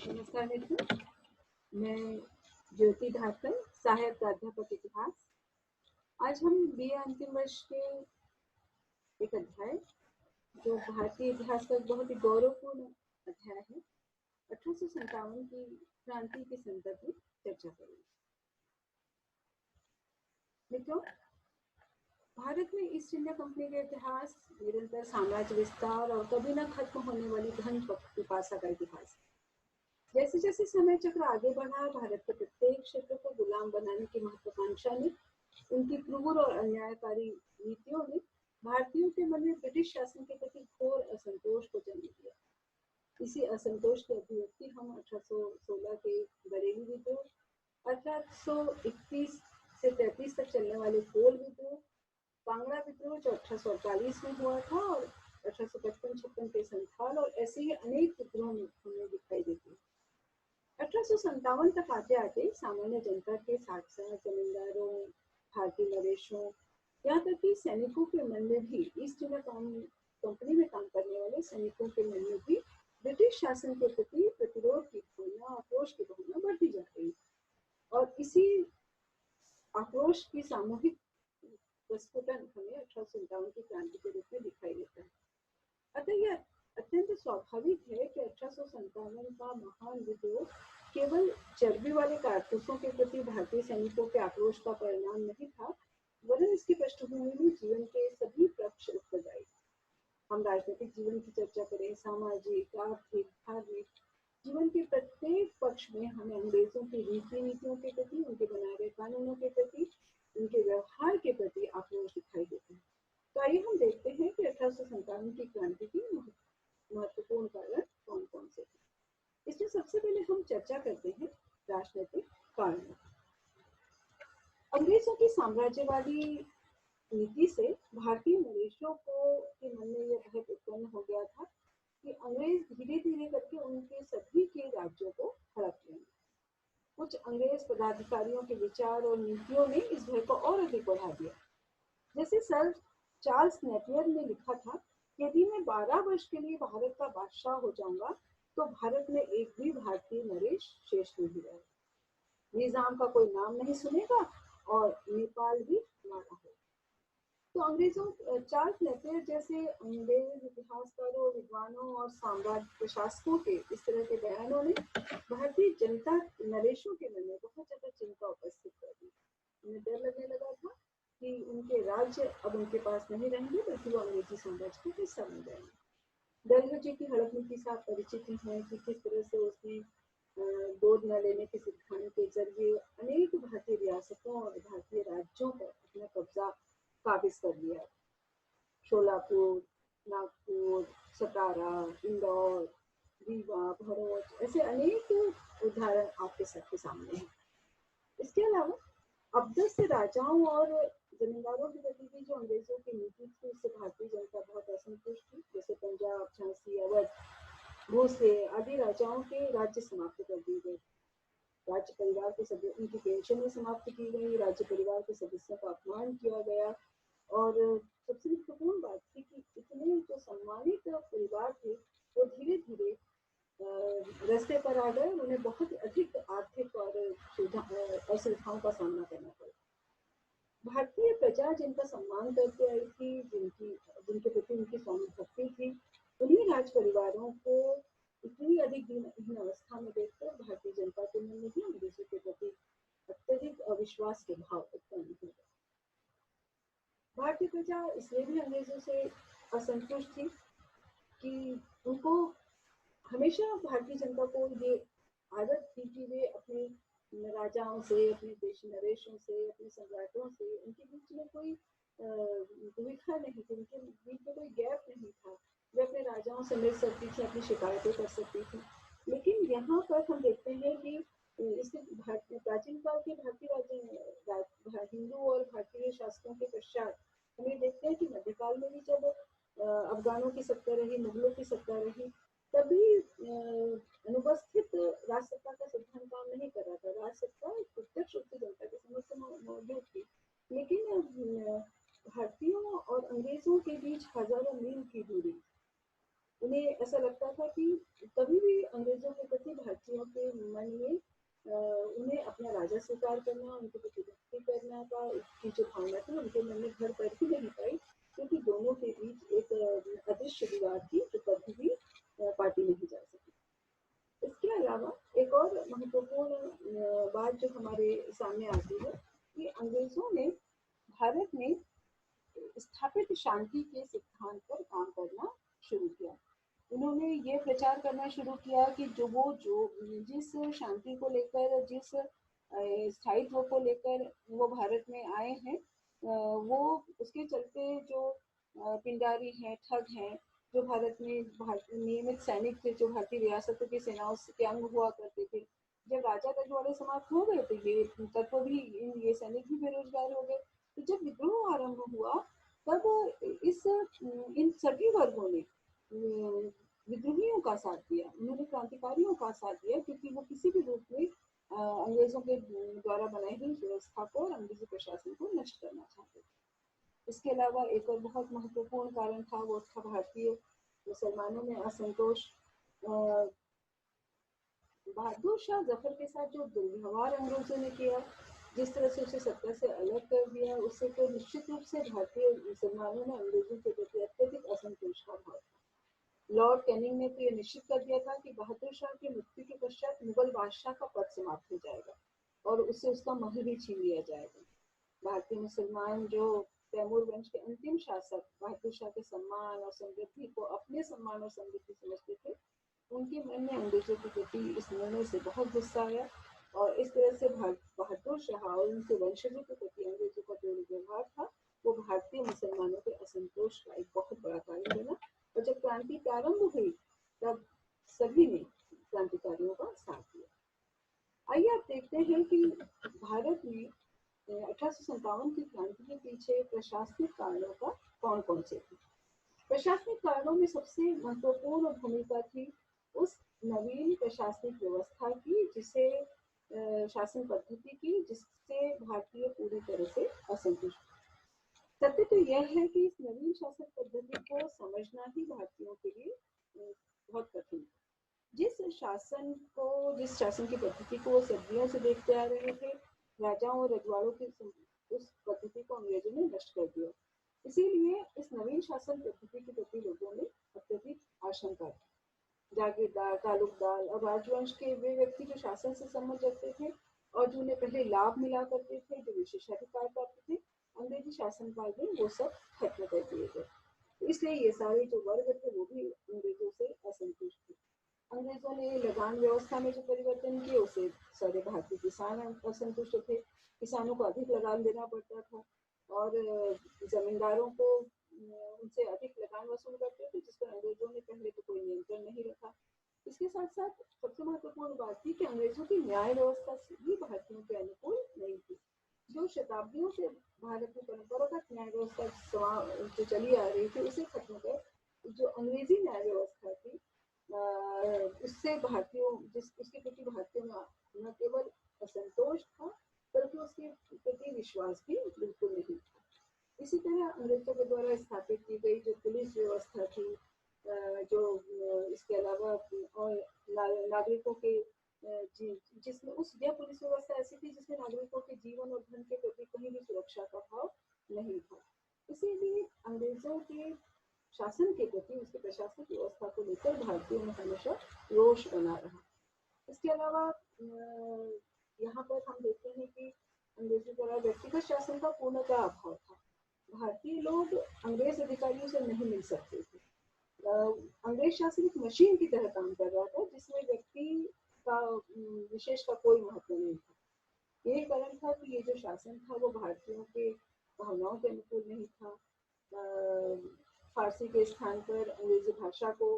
नमस्कार मित्रों, मैं ज्योति धाकड़, सहायक प्राध्यापक इतिहास। आज हम बीए अंतिम वर्ष के एक अध्याय जो भारतीय इतिहास का एक बहुत ही गौरवपूर्ण अध्याय है, 1857 की क्रांति के संदर्भ में चर्चा करेंगे। मित्रों, भारत में ईस्ट इंडिया कंपनी का इतिहास निरंतर साम्राज्य विस्तार और कभी न खत्म होने वाली धन पिपासा का इतिहास है। जैसे जैसे समय चक्र आगे बढ़ा, भारत के प्रत्येक क्षेत्र को गुलाम बनाने की महत्वाकांक्षा ने, उनकी क्रूर और अन्यायकारी नीतियों ने भारतीयों के मन में ब्रिटिश शासन के प्रति घोर असंतोष को जन्म दिया। इसी असंतोष की अभिव्यक्ति हम 1816 के बरेली विद्रोह, 1831 से 33 तक चलने वाले कोल विद्रोह, कांगड़ा विद्रोह जो 1848 में हुआ था, और 1855-56 के संथाल, और ऐसे ही अनेक विद्रोह हमें दिखाई देते हैं। 1857 तक आते आते सामान्य जनता के साथ साथ जमींदारों, भारतीय नरेशों, यहाँ तक कि सैनिकों के मन में भी, ईस्ट इंडिया कंपनी में काम करने वाले सैनिकों के मन में भी ब्रिटिश शासन के प्रति प्रतिरोध की भावना, आक्रोश की भावना बढ़ती जा रही। और इसी आक्रोश की सामूहिक प्रस्फुटन हमें 1857 की क्रांति के रूप में दिखाई देता है। अतः यह अत्यंत स्वाभाविक है कि 1857 का महान विद्रोह केवल चर्बी वाले कारतूसों के प्रति भारतीय सैनिकों के आक्रोश का परिणाम नहीं था, वरन इसकी पृष्ठभूमि में जीवन के सभी पक्ष उत्तरदायी। हम राजनीतिक जीवन की चर्चा करें, सामाजिक, आर्थिक, धार्मिक जीवन के प्रत्येक पक्ष में हमें अंग्रेजों की रीति नीतियों के प्रति, उनके बनाए गए कानूनों के प्रति, उनके व्यवहार के प्रति आक्रोश दिखाई देता है। तो आइए हम देखते हैं कि 1857 की क्रांति की महत्वपूर्ण कारण कौन कौन से थे। इसमें सबसे पहले हम चर्चा करते हैं राजनीतिक कारणों। अंग्रेजों की साम्राज्यवादी नीति से भारतीय नरेशों को के मन में यह भय उत्पन्न हो गया था कि अंग्रेज धीरे धीरे करके उनके सभी के राज्यों को हड़प लेंगे। कुछ अंग्रेज पदाधिकारियों के विचार और नीतियों ने इस भय को और अधिक बढ़ा दिया। जैसे सर चार्ल्स नेपियर ने लिखा था, यदि मैं 12 वर्ष के लिए भारत का बादशाह हो जाऊंगा तो भारत में एक भी भारतीय नरेश शेष नहीं रहेगा, निजाम का कोई नाम नहीं सुनेगा और नेपाल भी हमारा हो। तो अंग्रेजों, चार्ल्स नेपियर जैसे अंग्रेज इतिहासकारों, विद्वानों और साम्राज्य प्रशासकों के इस तरह के बयानों ने भारतीय जनता नरेशों के मन में बहुत ज्यादा चिंता उपस्थित कर दी। उन्हें डर लगने लगा था कि उनके राज्य अब उनके पास नहीं रहेंगे, बल्कि वो अंग्रेजी साम्राज्य का हिस्सा बन जाएंगे। डलहौजी जी की हड़प नीति से आप परिचित हैं कि किस तरह से उसने गोद न लेने के सिद्धांत के जरिए अनेक भारतीय रियासतों और भारतीय राज्यों पर अपना कब्जा काबिज कर लिया। शोलापुर, नागपुर, सतारा, इंदौर, रीवा, भरूच, ऐसे अनेक उदाहरण आपके सबके सामने हैं। इसके अलावा अब्दल से राजाओं और जमींदारों के प्रति भी जो अंग्रेजों की नीति थी, उससे भारतीय जनता बहुत असंतुष्ट थी। जैसे पंजाब, झांसी, अवध, भोसले आदि राजाओं के राज्य समाप्त कर दिए गए, राज्य परिवार के सदस्य उनकी पेंशन समाप्त की गई, राज्य परिवार के सदस्यों का अपमान किया गया। और सबसे महत्वपूर्ण बात थी कि इतने जो सम्मानित परिवार थे वो धीरे धीरे रास्ते पर आ गए, उन्हें बहुत अधिक आर्थिक और असुविधाओं का सामना करना पड़ा। भारतीय प्रजा जिनका सम्मान करते आई थी, जिनके प्रति उनकी स्वामी भक्ति थी, उन्हीं राज परिवारों को इतनी अधिक दीनहीन अवस्था में देखकर भारतीय जनता के मन में भी अंग्रेजों के प्रति अत्यधिक अविश्वास के भाव उत्पन्न हो गए। भारतीय प्रजा इसलिए भी अंग्रेजों से असंतुष्ट थी कि उनको हमेशा भारतीय जनता को ये आदत थी कि वे अपने राजाओं से, अपने देशी नरेशों से, अपने सम्राटों से, उनके बीच में कोई दुविधा नहीं थी, उनके बीच में कोई गैप नहीं था। वे अपने राजाओं से मिल सकती थी, अपनी शिकायतें कर सकती थी। लेकिन यहाँ पर हम देखते हैं कि इसके प्राचीन काल के भारतीय हिंदू और भारतीय शासकों के पश्चात हम ये देखते हैं कि मध्यकाल में भी जब अफगानों की सत्ता रही, मुगलों की सत्ता रही, तभी अनुपस्थित राज सत्ता का सिद्धांत काम नहीं कर रहा था। राज सत्ता प्रत्यक्ष रूप से जनता के समक्ष मौजूद थी, लेकिन भारतीयों और अंग्रेजों के बीच हजारों मील की दूरी, उन्हें ऐसा लगता था कि कभी भी अंग्रेजों के प्रति भारतीयों के मन में उन्हें अपना राजा स्वीकार करना, उनके प्रति भक्ति करना का की जो भावना थी उनके मन में घर कर ही नहीं पाई, क्योंकि दोनों के बीच एक अदृश्य दीवार थी जो कभी भी पार्टी नहीं जा सकी। इसके अलावा एक और महत्वपूर्ण बात जो हमारे सामने आती है कि अंग्रेजों ने भारत में स्थापित शांति के सिद्धांत पर काम करना शुरू किया। उन्होंने ये प्रचार करना शुरू किया कि जो जिस शांति को लेकर, जिस स्थायित्व को लेकर वो भारत में आए हैं, वो उसके चलते जो पिंडारी हैं, ठग हैं, जो भारत में नियमित सैनिक थे, जो भारतीय रियासतों की सेनाओं के अंग हुआ करते थे, जब राजा रजवाड़े समाप्त हो गए तो ये तत्व भी, ये सैनिक भी बेरोजगार हो गए। तो जब विद्रोह आरंभ हुआ तब इस इन सभी वर्गों ने विद्रोहियों का साथ दिया, उन्होंने क्रांतिकारियों का साथ दिया, क्योंकि वो किसी भी रूप में अंग्रेजों के द्वारा बनाई हुई व्यवस्था को और अंग्रेजी प्रशासन को नष्ट करना चाहते थे। इसके अलावा एक और बहुत महत्वपूर्ण कारण था, वो था भारतीय मुसलमानों में असंतोष। बहादुर शाह जफर के साथ जो दुर्व्यवहार अंग्रेजों ने किया, जिस तरह से उसे सत्ता से अलग कर दिया, उससे तो निश्चित रूप से भारतीय मुसलमानों में अंग्रेजों के प्रति अत्यधिक असंतोष का भाव था। लॉर्ड कैनिंग ने तो यह निश्चित कर दिया था कि बहादुर शाह की मृत्यु के पश्चात मुगल बादशाह का पद समाप्त हो जाएगा और उससे उसका महल भी छीन लिया जाएगा। भारतीय मुसलमान जो तैमूर वंश के अंतिम शासक बहादुर शाह के सम्मान और समृद्धि को अपने सम्मान और समृद्धि समझते थे, उनके मन में अंग्रेजों के प्रति इस निर्णय से बहुत गुस्सा आया और इस तरह से बहादुर शाह और उनके वंशजों के प्रति अंग्रेजों का जो व्यवहार था वो भारतीय मुसलमानों के असंतोष का एक बहुत बड़ा कारण बना। और जब क्रांति प्रारंभ हुई तब सभी ने क्रांतिकारियों का साथ दिया। आइए आप देखते हैं कि भारत में 1857 की क्रांति के पीछे प्रशासनिक कारणों का कौन कौन से थे। प्रशासनिक कारणों में सबसे महत्वपूर्ण भूमिका थी उस नवीन प्रशासनिक व्यवस्था की, जिसे शासन पद्धति की, जिससे भारतीय पूरी तरह से असंतुष्ट। सत्य तो यह है कि इस नवीन शासन पद्धति को समझना ही भारतीयों के लिए बहुत कठिन था। जिस शासन की पद्धति को सदियों से देखते आ रहे थे, राजाओं और रजवाड़ों की उस पद्धति को अंग्रेजों ने नष्ट कर दिया। इसीलिए इस नवीन शासन पद्धति के प्रति लोगों में अत्यधिक आशंका थी। जागीरदार, तालुकदार और राजवंश के वे व्यक्ति जो शासन से संबंध रखते थे और जो उन्हें पहले लाभ मिला करते थे, जो विशेषाधिकार प्राप्त थे, अंग्रेजी शासनकाल में वो सब खत्म कर दिए गए। इसलिए ये सारे जो वर्ग थे वो भी अंग्रेजों से असंतुष्ट थे। अंग्रेजों ने लगान व्यवस्था में जो परिवर्तन किए उससे सारे भारतीय किसान असंतुष्ट थे। किसानों को अधिक लगान देना पड़ता था और जमींदारों को उनसे अधिक लगान वसूल करते थे, जिस पर अंग्रेजों ने पहले तो कोई नियंत्रण नहीं रखा। इसके साथ साथ सबसे महत्वपूर्ण बात थी कि अंग्रेजों की न्याय व्यवस्था भी भारतीयों के अनुकूल नहीं थी। जो शताब्दियों से भारत में परंपरागत न्याय व्यवस्था जो चली आ रही थी उसे खत्म कर जो अंग्रेजी न्याय व्यवस्था थी, उससे भारतीयों उसके प्रति भारतीयों में न केवल असंतोष था बल्कि उसके प्रति विश्वास भी बिल्कुल नहीं था। इसी तरह अंग्रेजों के द्वारा स्थापित की गई जो पुलिस व्यवस्था थी, जो इसके अलावा और नागरिकों के जिसमें यह पुलिस व्यवस्था ऐसी थी जिसमें नागरिकों के जीवन और धन के प्रति कहीं भी सुरक्षा का भाव नहीं था। इसीलिए अंग्रेजों के शासन के प्रति उसकी प्रशासनिक व्यवस्था को लेकर भारतीयों में हमेशा रोष बना रहा। इसके अलावा यहाँ पर हम देखते हैं कि अंग्रेजों द्वारा व्यक्तिगत शासन का पूर्णतः अभाव था। भारतीय लोग अंग्रेज अधिकारियों से नहीं मिल सकते थे। अंग्रेज शासन एक मशीन की तरह काम कर रहा था जिसमें व्यक्ति का विशेष का कोई महत्व नहीं था। यही कारण था कि ये जो शासन था वो भारतीयों के भावनाओं के अनुकूल नहीं था। फारसी के स्थान पर अंग्रेजी भाषा को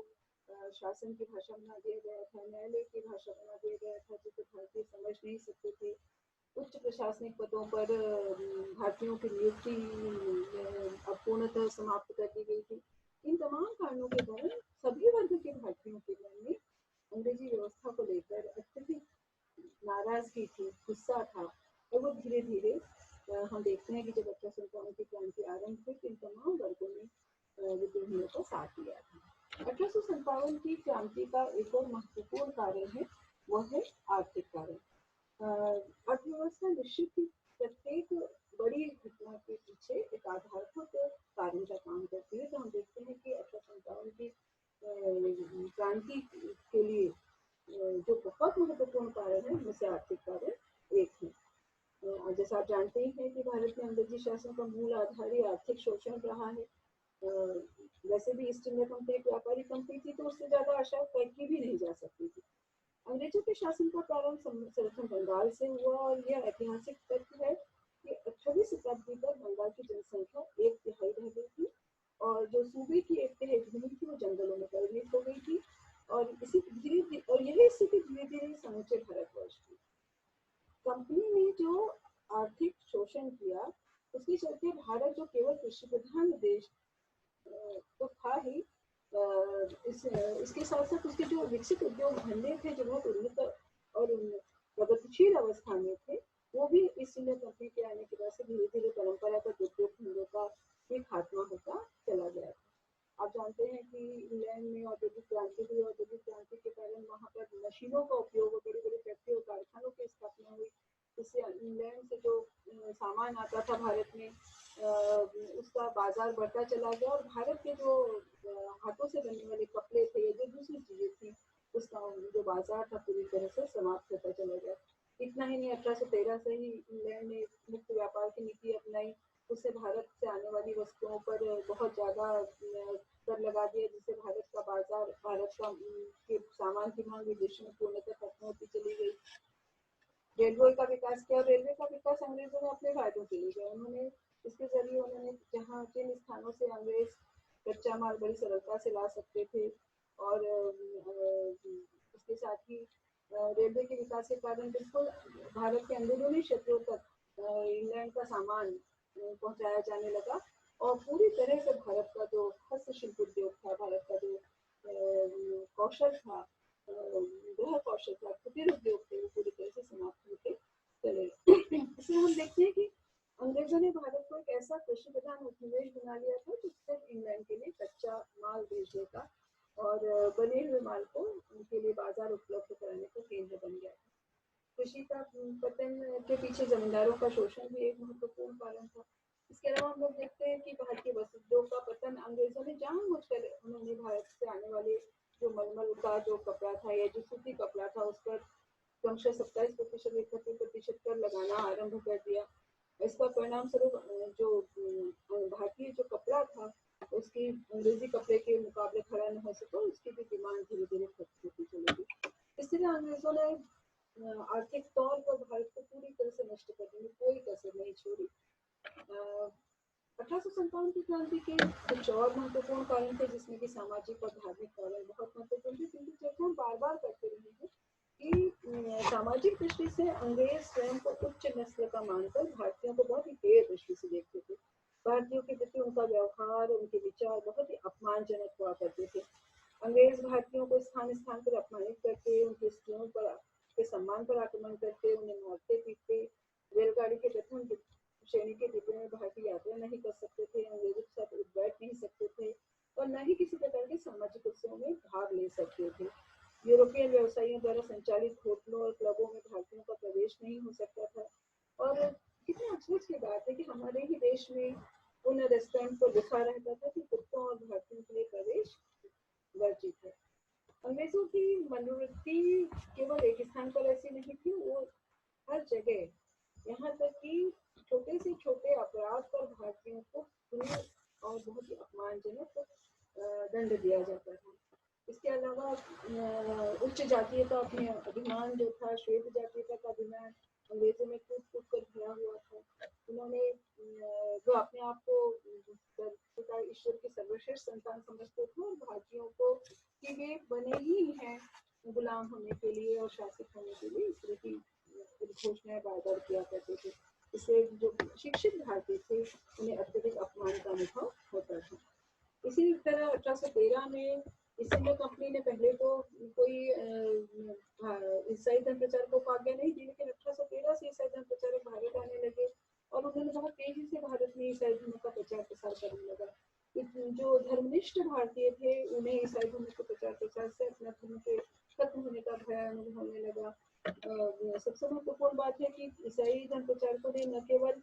शासन की भाषा बना दिया गया था, न्यायालय की भाषा बना दिया गया था, जिसे भारतीय समझ नहीं सकते थे। उच्च प्रशासनिक पदों पर भारतीयों की नियुक्ति पूर्णतः समाप्त कर दी गई थी। इन तमाम कारणों के कारण सभी वर्ग के भारतीयों के मन में अंग्रेजी व्यवस्था को लेकर अत्यधिक नाराजगी थी, गुस्सा था। और वो धीरे धीरे हम देखते हैं कि जब 1857 की क्रांति आरंभ हुई तो इन तमाम वर्गों ने विद्रोहियों का साथ दिया था। 1857 की क्रांति का एक और महत्वपूर्ण कारण है, वह है आर्थिक कारण। अर्थव्यवस्था निश्चित ही प्रत्येक बड़ी घटना के पीछे एक आधारभूत कारण का काम करती है। तो हम देखते हैं कि 1857 की क्रांति के लिए जो बहुत महत्वपूर्ण कारण है, उनमें से आर्थिक कारण एक है। जैसा आप जानते ही हैं कि भारत में अंग्रेजी शासन का मूल आधार ही आर्थिक शोषण रहा है। वैसे भी ईस्ट इंडिया कंपनी एक व्यापारिक कंपनी थी, तो उससे ज्यादा आशा की भी नहीं जा सकती थी। अंग्रेजों के शासन का प्रारंभ सर्वप्रथम बंगाल से हुआ, और यह ऐतिहासिक तथ्य है कि 18वीं शताब्दी तक बंगाल की जनसंख्या एक तिहाई रह गई थी, और जो सूबे की एक तिहाई भूमि थी वो जंगलों में परिणित हो गई थी। और यही स्थिति धीरे धीरे समूचे भारतवर्ष की। कंपनी ने जो आर्थिक शोषण किया, उसके चलते भारत जो केवल कृषि प्रधान देश तो था ही, इसके साथ साथ उसके जो विकसित उद्योग धंधे थे, जो बहुत उन्नत और प्रगतिशील अवस्था में थे, वो भी इस इंडिया कंपनी के आने के बाद से धीरे धीरे परंपरागत उद्योग धंधों का भी खात्मा होता चला गया था। आप जानते हैं कि इंग्लैंड में औद्योगिक क्रांति हुई। औद्योगिक क्रांति के कारण वहाँ पर मशीनों का उपयोग, बड़ी बड़ी फैक्ट्री और कारखानों की स्थापना हुई। इससे इंग्लैंड से जो सामान आता था भारत में, उसका बाजार बढ़ता चला गया, और भारत के जो हाथों से बनने वाले कपड़े थे, जो दूसरी चीजें थी, उसका जो बाजार था पूरी तरह से समाप्त होता चला गया। इतना ही नहीं, 1813 से ही इंग्लैंड ने मुक्त व्यापार की नीति अपनाई। उससे भारत से आने वाली वस्तुओं पर बहुत ज्यादा कर लगा दिया, जिससे भारत का बाजार, भारत का के सामान की मांग विदेशों में पूर्णतः खत्म होती चली गई। रेलवे का विकास किया। रेलवे का विकास अंग्रेजों ने अपने फायदों के लिए किया। उन्होंने इसके जरिए उन्होंने जहाँ जिन स्थानों से अंग्रेज कच्चा माल बड़ी सरलता से ला सकते थे, और इसके साथ ही रेलवे के विकास के कारण बिल्कुल भारत के अंदरूनी क्षेत्रों तक इंग्लैंड का सामान पहुंचाया जाने लगा, और पूरी तरह से भारत का जो हस्तशिल्प उद्योग था, भारत का जो कौशल था, गृह कौशल था, कुटीर उद्योग थे, वो पूरी तरह से समाप्त होते चले। इसलिए हम देखते हैं कि अंग्रेजों ने भारत को एक ऐसा कृषि प्रधान उपनिवेश बना लिया था, जो सिर्फ इंग्लैंड के लिए कच्चा माल भेजने का और बने हुए माल को उनके लिए बाजार उपलब्ध कराने का केंद्र बन गया था। कृषि का पतन के पीछे जमींदारों का शोषण भी एक महत्वपूर्ण कारण था। इसके अलावा हम लोग देखते हैं कि भारतीय वस्तु उद्योग का पतन अंग्रेजों ने जानबूझकर, उन्होंने भारत से आने वाले जो मलमल का जो कपड़ा था, या जो सूती कपड़ा था, उस पर क्रमशः 27% 31% कर लगाना आरंभ कर दिया। इसका परिणाम स्वरूप जो भारतीय जो कपड़ा था, उसकी अंग्रेजी कपड़े के मुकाबले खड़ा न हो सका, उसकी भी डिमांड धीरे धीरे खत्म होती चली गई। इस तरह अंग्रेजों ने आर्थिक तौर पर भारत को पूरी तरह से नष्ट करने में कोई कसर नहीं छोड़ी। 1857 की क्रांति के कुछ और महत्वपूर्ण कारण थे, जिसमें कि सामाजिक और धार्मिक कारण बहुत महत्वपूर्ण थे, क्योंकि चर्चा हम बार बार करते रहे हैं कि सामाजिक दृष्टि से अंग्रेज स्वयं को उच्च नस्ल का मानकर भारतीयों को बहुत ही हेय दृष्टि से देखते थे। भारतीयों के प्रति उनका व्यवहार, उनके विचार बहुत ही अपमानजनक हुआ करते थे। अंग्रेज भारतीयों को स्थान स्थान पर अपमानित करते, उनकी स्त्रियों पर के सम्मान पर आक्रमण करते, उन्हें मारते पीटते। रेलगाड़ी के प्रथम श्रेणी के डिब्बे में भारतीय यात्रा नहीं कर सकते थे, अंग्रेजों के साथ बैठ नहीं सकते थे, और न ही किसी प्रकार के सामाजिक उत्सवों में भाग ले सकते थे। यूरोपियन व्यवसायियों द्वारा संचालित होटलों और क्लबों में भारतीयों का प्रवेश नहीं हो सकता था। और कितने अफसोस की बात है कि हमारे ही देश में उन रेस्टोरेंट पर लिखा रहता था कि कुत्तों और भारतीयों के लिए प्रवेश वर्जित है। अंग्रेजों की मनोवृत्ति केवल एक स्थान पर ऐसी नहीं थी, वो हर जगह, यहाँ तक कि छोटे से छोटे अपराध पर भारतीयों को क्रूर और बहुत ही अपमानजनक दंड दिया जाता था। इसके अलावा उच्च जातीयता अपने अभिमान जो था, श्वेत जातीयता का अभिमान अंग्रेजों में कूट कूट कर भरा हुआ था। उन्होंने जो अपने आप को ईश्वर के सर्वश्रेष्ठ संतान समझते थे, और भारतीयों को कि वे बने ही हैं गुलाम होने के लिए और शासित होने के लिए, इस तरह की घोषणाएं बार बार किया करते थे। इससे जो शिक्षित भारतीय थे, उन्हें अत्यधिक अपमान का अनुभव होता था। इसी तरह 1813 में ईस्ट इंडिया कंपनी ने पहले तो कोई ईसाई धर्म प्रचार को आज्ञा नहीं दी, लेकिन 1813 से ईसाई धर्म प्रचारक भारत आने लगे, और उन्होंने बहुत तेजी से भारत में ईसाई धर्म का प्रचार प्रसार करने लगा। जो धर्मनिष्ठ भारतीय थे उन्हें ईसाई धर्म के प्रचार प्रसार से अपना धर्म के खत्म होने का भय अनुभव होने लगा। सबसे महत्वपूर्ण बात है कि ईसाई धर्म प्रचारकों ने न केवल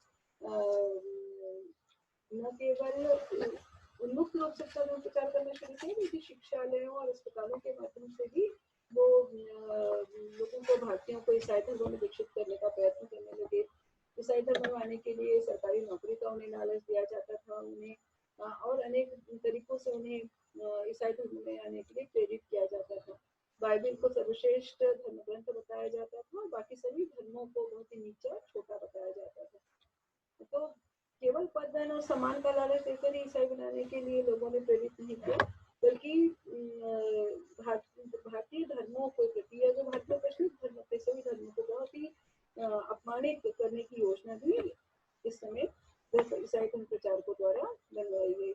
उन्मुक्त रूप से धर्म प्रचार करना शुरू किया, बल्कि शिक्षालयों और अस्पतालों के माध्यम से भी वो लोगों को, भारतीयों को ईसाई धर्म में दीक्षित करने का प्रयत्न करने लगे। ईसाई धर्म में आने के लिए सरकारी नौकरी का उन्हें लालच दिया जाता था, उन्हें और अनेक तरीकों से उन्हें ईसाई धर्म में आने के लिए प्रेरित किया जाता था। बाइबिल को सर्वश्रेष्ठ धर्म ग्रंथ बताया जाता था और बाकी सभी धर्मों को बहुत ही नीचा छोटा बताया जाता था। तो केवल पद धन और सम्मान का लालच देकर ही ईसाई बनाने के लिए लोगों ने प्रेरित नहीं किया, बल्कि भारतीय धर्मों के प्रति या जो भारतीय प्रचलित धर्म थे सभी धर्मों को बहुत ही अपमानित करने की योजना भी इस समय ईसाई धर्म प्रचारकों द्वारा बनवाई गई।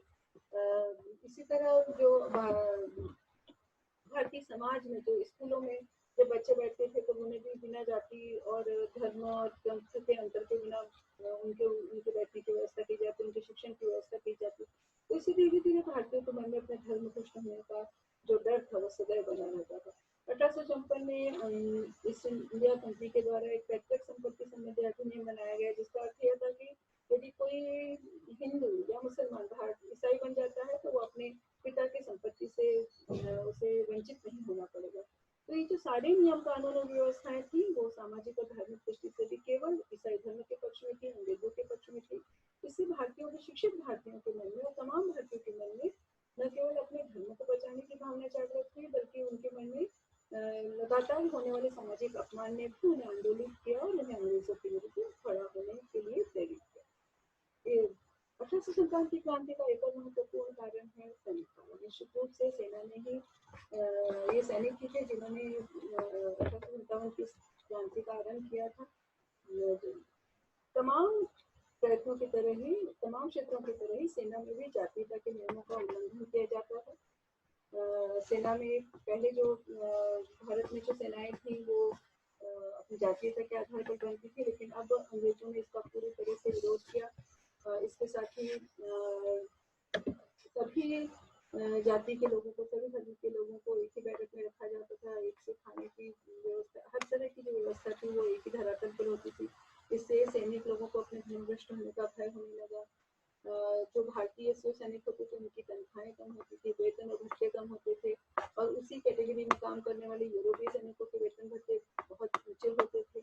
इसी तरह जो भारतीय समाज में जो स्कूलों में जब बच्चे बैठते थे तो उन्हें भी बिना जाति और धर्म और पंथ के अंतर के बिना उनके बैठने की व्यवस्था की जाती, उनके शिक्षण की व्यवस्था की जाती। तो इसी धीरे धीरे भारतीयों के मन में अपने धर्म को होने का जो डर था वो सदैव बना रहता था। 1854 में ईस्ट इंडिया कंपनी के द्वारा एक पैतृक संपत्ति संबंधी अधिनियम बनाया गया, जिसका अर्थ यह था कि यदि कोई हिंदू या मुसलमान भारत ईसाई बन जाता है तो वो अपने पिता की संपत्ति से उसे वंचित नहीं होना पड़ेगा। तो ये जो सारे नियम कानून और व्यवस्थाएं थी वो सामाजिक और धार्मिक दृष्टि से भी केवल ईसाई धर्म के पक्ष में थी, अंग्रेजों के पक्ष में थी। इससे भारतीयों के, शिक्षित भारतीयों के मन में और तमाम भारतीयों के मन में न केवल अपने धर्म को बचाने की भावना जागृत हुई, बल्कि उनके मन में लगातार होने वाले सामाजिक अपमान ने भी उन्हें आंदोलित किया और उन्हें अंग्रेजों के विरुद्ध खड़ा होने के लिए प्रेरित किया। 1857 की क्रांति का एक और महत्वपूर्ण कारण है सैनिक। निश्चित रूप से सेना ने ही ये सैनिक ही थे जिन्होंने 1857 की क्रांति का आरंभ किया था। तमाम प्रयत्नों की तरह ही, तमाम क्षेत्रों की तरह ही सेना में भी जातीयता के नियमों का उल्लंघन किया जाता था। सेना में पहले जो भारत में जो सेनाएं थी वो अपनी जातीयता के आधार पर बनती थी, लेकिन अब अंग्रेजों ने इसका पूरी तरह से विरोध किया। इसके साथ ही सभी जाति के लोगों को, सभी धर्म के लोगों को एक ही बैरक में रखा जाता था। एक से खाने की व्यवस्था, हर तरह की जो व्यवस्था थी वो एक ही धरातल पर होती थी। इससे सैनिक लोगों को अपने धर्मभ्रष्ट होने का भय होने लगा। जो भारतीय सैनिक होते थे उनकी तनख्वाहें कम होती थी, वेतन और भत्ते कम होते थे, और उसी कैटेगरी में काम करने वाले यूरोपीय सैनिकों के वेतन भत्ते बहुत ऊंचे होते थे।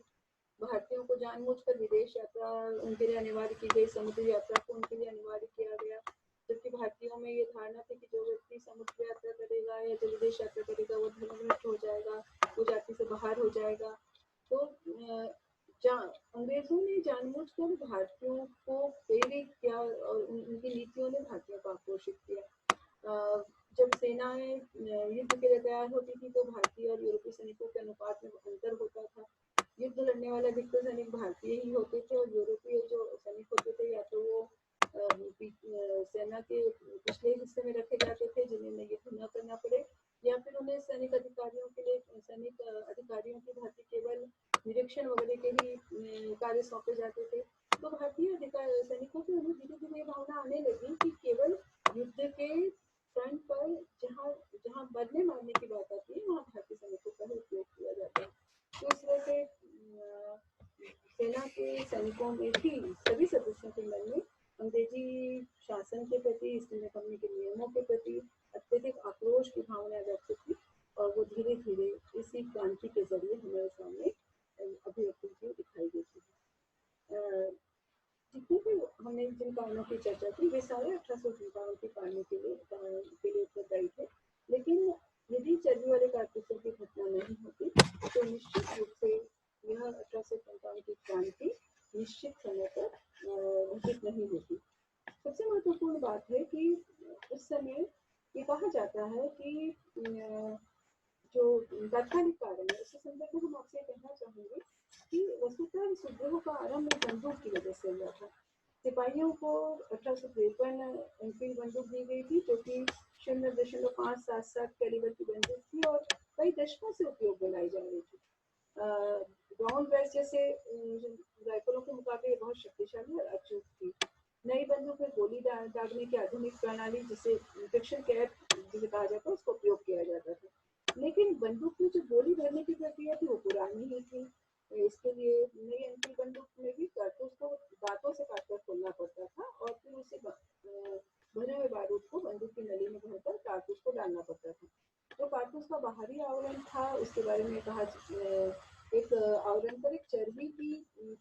भारतीयों को जानबूझकर विदेश यात्रा उनके लिए अनिवार्य की गई, समुद्री यात्रा को उनके लिए अनिवार्य किया गया, जबकि भारतीयों में ये धारणा थी कि जो व्यक्ति समुद्र यात्रा करेगा या जो विदेश यात्रा करेगा वो धर्मभ्रष्ट हो जाएगा, वो जाति से बाहर हो जाएगा। तो अंग्रेजों ने जानबूझकर भारतीयों को प्रेरित किया और उनकी नीतियों ने भारतीयों को आक्रोशित किया। जब सेनाएं युद्ध के लिए तैयार होती थी तो भारतीय और यूरोपीय सैनिकों के अनुपात में अंतर होता था। युद्ध लड़ने वाले अधिकतर सैनिक भारतीय ही होते थे और यूरोपीय जो सैनिक होते थे या तो वो सेना के पिछले हिस्से में रखे जाते थे जिन्हें युद्ध न करना पड़े, या फिर उन्हें सैनिक अधिकारियों के लिए, सैनिक अधिकारियों की भांति केवल निरीक्षण वगैरह के ही कार्य सौंपे जाते थे। तो भारतीय सैनिकों की उन्हें धीरे धीरे ये भावना आने लगी कि केवल युद्ध के फ्रंट पर जहाँ जहाँ मरने मारने की बात आती है वहाँ भारतीय सैनिकों का ही उपयोग किया जाता है। तो इस तरह से सेना के सैनिकों में भी सभी सदस्यों के मन में अंग्रेजी शासन के प्रति, ईस्ट इंडिया कंपनी के नियमों के प्रति अत्यधिक आक्रोश की भावना व्यक्त थी, और वो धीरे धीरे इसी क्रांति के जरिए हमारे सामने अभिव्यक्ति की दिखाई देती है। जितने भी हमने जिन कारणों की चर्चा की वे सारे 1857 की क्रांति के लिए उत्तरदायी थे, लेकिन यदि चर्बी वाले कारतूसों की घटना नहीं होती तो निश्चित रूप से यह 1857 की क्रांति निश्चित समय पर घटित नहीं होती। सबसे महत्वपूर्ण बात है कि उस समय ये कहा जाता है कि जो तात्कालिक कारण है, उसके संदर्भ में हम आपसे कहना चाहेंगे कि वस्तुतः इस उद्योग का आरंभ बंदूक की वजह से हुआ था। सिपाहियों को 1853 एनफील्ड बंदूक दी गई थी जो कि 0.577 कैलिबर की बंदूक थी और कई दशकों से उपयोग में लाई जा रही थी। ब्राउन बेस जैसे राइफलों के मुकाबले बहुत शक्तिशाली और अचूक थी। नई बंदूक में गोली दागने की आधुनिक प्रणाली जिसे इन्फेक्शन कैप जिसे कहा जाता है उसका उपयोग किया जाता था। लेकिन बंदूक में जो गोली भरने की प्रक्रिया थी वो पुरानी ही थी। इसके लिए नई एंटी बंदूक में भी कारतूस को दांतों से काटकर खोलना पड़ता था और फिर उसे भरे हुए बारूद को बंदूक की नली में भरकर कारतूस को डालना पड़ता था। जो कारतूस का बाहरी आवरण था उसके बारे में कहा एक आवरण पर एक चर्बी की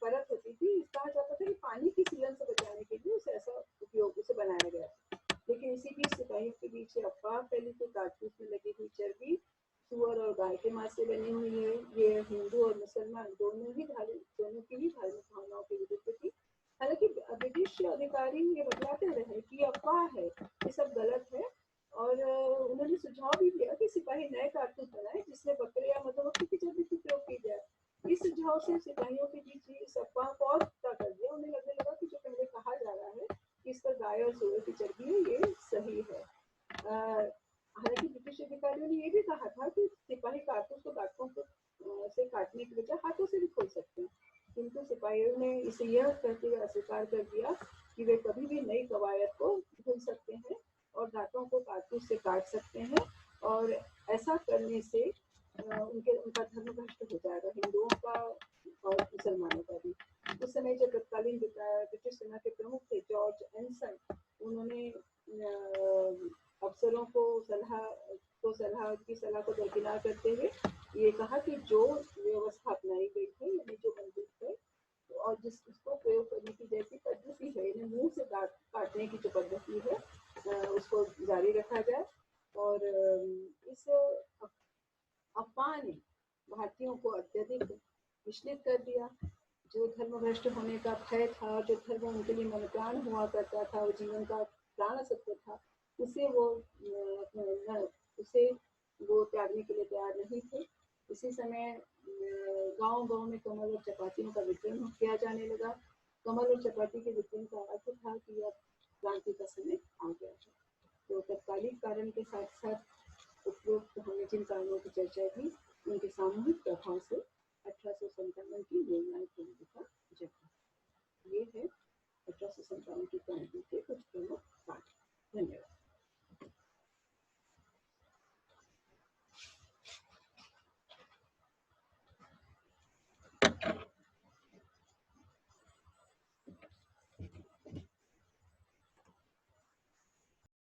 परत होती थी। कहा जाता था कि पानी की सीलन से बचाने के लिए उसे बनाया गया था। लेकिन इसी बीच सिपाहियों के बीच अफवाह फैली थी कारतूस में लगी हुई चर्बी सुअर और गाय के मांस से बनी हुई है। ये हिंदू और मुसलमान दोनों की ही धार्मिक भावनाओं के विरुद्ध थी। हालांकि ब्रिटिश अधिकारी ये बतलाते रहे कि ये अफवाह है, ये सब गलत है। और उन्होंने सुझाव भी दिया कि सिपाही नए कारतूस बनाए जिसमें बकरे या मधुमक्खी की चर्बी की प्रयोग की जाए। इस सुझाव से सिपाहियों के बीच इस अफवाह को और पक्का कर दिया। उन्हें लगने लगा कि जो पहले कहा जा रहा है कि इस पर गाय और सूअर की चर्बी है ये सही है। हालांकि ब्रिटिश अधिकारियों ने ये भी कहा था कि सिपाही कारतूस को दांतों से काटने की बजाय हाथों से भी खोल सकते हैं, किंतु सिपाहियों ने इसे यह कहते हुए अस्वीकार कर दिया कि वे कभी भी नई कवायद को भूल सकते हैं और दांतों को कारतूस से काट सकते हैं और ऐसा करने से उनका धर्म भ्रष्ट हो जाएगा, हिंदुओं का और मुसलमानों का भी। उस समय जो तत्कालीन ब्रिटिश सेना के प्रमुख थे जॉर्ज एनसन, उन्होंने अफसरों को सलाह को दरकिनार करते हुए ये कहा कि जो व्यवस्था अपनाई गई है यानी जो बंदूक है और जिस उसको प्रयोग करने की जैसी पद्धति है यानी मुंह से दांत काटने की जो पद्धति है उसको जारी रखा जाए। और इस अफवाह ने भारतीयों को अत्यधिक विचलित कर दिया। जो धर्म भ्रष्ट होने का भय था, जो धर्म उनके लिए मनोप्राण हुआ करता था, वो जीवन का प्राण सत्य था, उसे वो उसे वो त्यागने के लिए तैयार नहीं थे। इसी समय गांव-गांव में कमल और चपातियों का वितरण किया जाने लगा। कमल और चपाती के वितरण का अर्थ था कि अब क्रांति का समय आ गया है। तो तत्कालीन कारण के साथ-साथ उपरोक्त हमने जिन कारणों की चर्चा की, उनके सामूहिक प्रभाव से 1857 की निर्णायक क्रांति का जन्म। ये है 1857 की क्रांति के कुछ प्रमुख कारण। धन्यवाद।